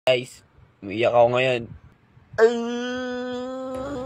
Guys, umiiyak ako ngayon.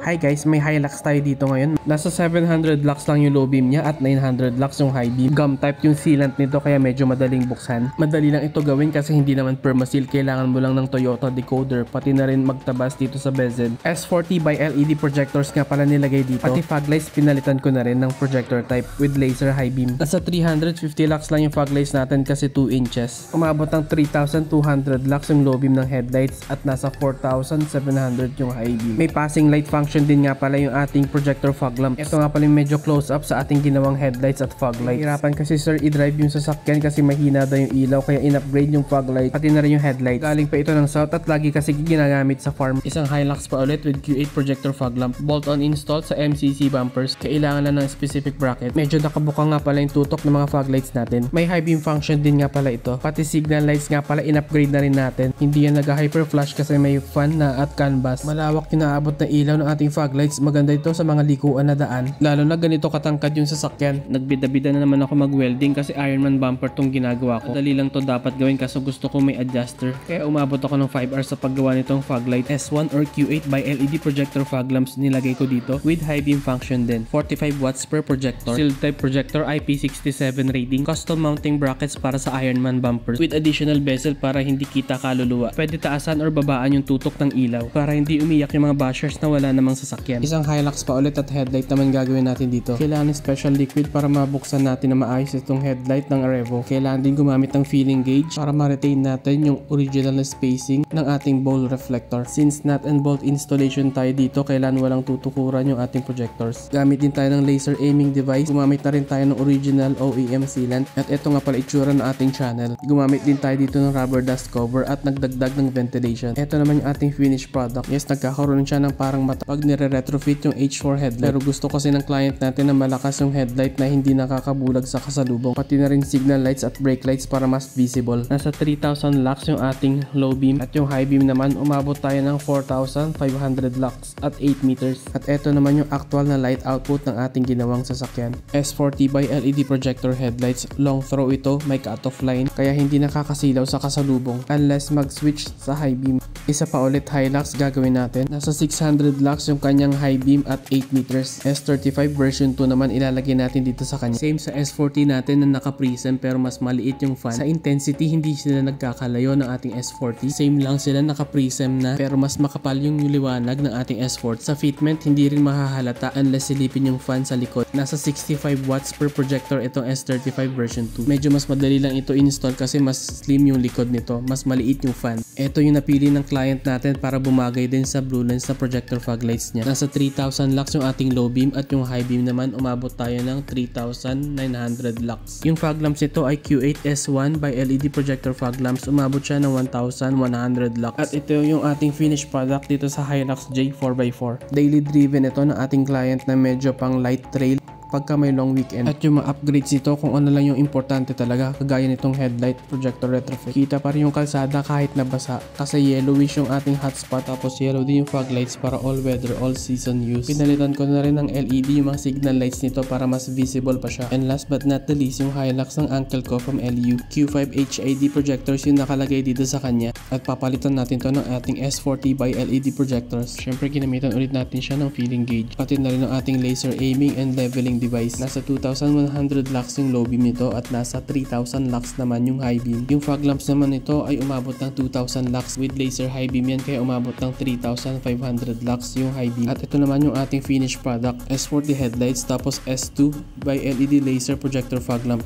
Hi guys, may Hilux tayo dito ngayon. Nasa 700 lux lang yung low beam niya at 900 lux yung high beam. Gum type yung sealant nito kaya medyo madaling buksan. Madali lang ito gawin kasi hindi naman permaseal. Kailangan mo lang ng Toyota decoder, pati na rin magtabas dito sa bezel. S40 by LED projectors nga pala nilagay dito. Pati fog lights pinalitan ko na rin ng projector type with laser high beam. Nasa 350 lux lang yung fog lights natin kasi 2 inches. Umabot ng 3,200 lux yung low beam ng headlights at nasa 4,700 yung high beam. May passing light function din nga pala yung ating projector fog lamp. Ito nga pala yung medyo close up sa ating ginawang headlights at fog lights. Hirapan kasi sir i-drive yung sasakyan kasi mahina daw yung ilaw kaya in-upgrade yung fog light pati na rin yung headlights. Galing pa ito ng south at lagi kasi ginagamit sa farm. Isang Hilux pa ulit with Q8 projector fog lamp. Bolt-on installed sa MCC bumpers. Kailangan lang ng specific bracket. Medyo nakabuka nga pala yung tutok ng mga fog lights natin. May high beam function din nga pala ito. Pati signal lights nga pala in-upgrade na rin natin. Hindi yan nag-hyper flash kasi may fan na at canvas. Malawak yung naabot na ilaw ng ating fog lights. Maganda ito sa mga likuan na daan. Lalo na ganito katangkad yung sasakyan. Nagbida-bida na naman ako mag-welding kasi Ironman bumper tong ginagawa ko. Madali lang to dapat gawin kasi gusto ko may adjuster. Kaya umabot ako ng 5 hours sa paggawa nitong fog light. S1 or Q8 by LED projector fog lamps nilagay ko dito with high beam function din. 45 watts per projector. Shield type projector IP67 rating. Custom mounting brackets para sa Ironman bumpers with additional bezel para hindi kita kaluluwa. Pwede taasan or babaan yung tutok ng ilaw para hindi umiyak yung mga bashers na wala namang sasakyan. Isang Hilux pa ulit at headlight naman gagawin natin dito. Kailangan special liquid para mabuksan natin na maayos itong headlight ng Arevo. Kailangan din gumamit ng feeling gauge para ma-retain natin yung original na spacing ng ating bowl reflector. Since nut and bolt installation tayo dito, kailangan walang tutukuran yung ating projectors. Gamit din tayo ng laser aiming device. Gumamit na rin tayo ng original OEM sealant. At ito nga pala itsura ng ating channel. Gumamit din tayo dito ng rubber dust cover at nagdagdag ng ventilation. Ito naman yung ating finished product. Yes, nagkakaroon siya ng parang mata pag nire-retrofit yung H4 headlight. Pero gusto kasi ng client natin na malakas yung headlight na hindi nakakabulag sa kasalubong. Pati na rin signal lights at brake lights para mas visible. Nasa 3,000 lux yung ating low beam at yung high beam naman umabot tayo ng 4,500 lux at 8 meters. At ito naman yung actual na light output ng ating ginawang sasakyan. S40 by LED projector headlights. Long throw ito, may cut-off line kaya hindi nakakasilaw sa kasalubong unless mag-switch sa high beam. Isa pa ulit Hilux gagawin natin. Nasa 600 lux yung kanyang high beam at 8 meters. S35 version 2 naman ilalagay natin dito sa kanya. Same sa S40 natin na naka-prism pero mas maliit yung fan. Sa intensity hindi sila nagkakalayo ng ating S40. Same lang sila naka-prism na pero mas makapal yung liwanag ng ating S40. Sa fitment hindi rin mahahalata unless silipin yung fan sa likod. Nasa 65 watts per projector itong S35 version 2. Medyo mas madali lang ito install kasi mas slim yung likod nito. Mas maliit yung fan. Ito yung napili ng client natin para bumagay din sa blue lens na projector fog lights niya. Nasa 3,000 lux yung ating low beam at yung high beam naman umabot tayo ng 3,900 lux. Yung fog lamps nito ay Q8 S1 by LED projector fog lamps. Umabot siya ng 1,100 lux. At ito yung ating finished product dito sa Hilux J 4x4. Daily driven ito ng ating client na medyo pang light trail pagka may long weekend. At yung mga upgrades nito kung ano lang yung importante talaga kagaya nitong headlight projector retrofit. Kita pa rin yung kalsada kahit nabasa kasi yellowish yung ating hotspot tapos yellow din yung fog lights para all weather all season use. Pinalitan ko na rin ng LED yung mga signal lights nito para mas visible pa siya. And last but not the least yung Hilux ng uncle ko from LU. Q5 HID projectors yung nakalagay dito sa kanya at papalitan natin to ng ating S40 by LED projectors. Syempre ginamitan ulit natin siya ng feeling gauge pati na rin ng ating laser aiming and leveling device. Nasa 2,100 lux yung low beam nito at nasa 3,000 lux naman yung high beam. Yung fog lamps naman nito ay umabot ng 2,000 lux with laser high beam yan kaya umabot ng 3,500 lux yung high beam. At ito naman yung ating finished product S40 headlights tapos S2 by LED laser projector fog lamp.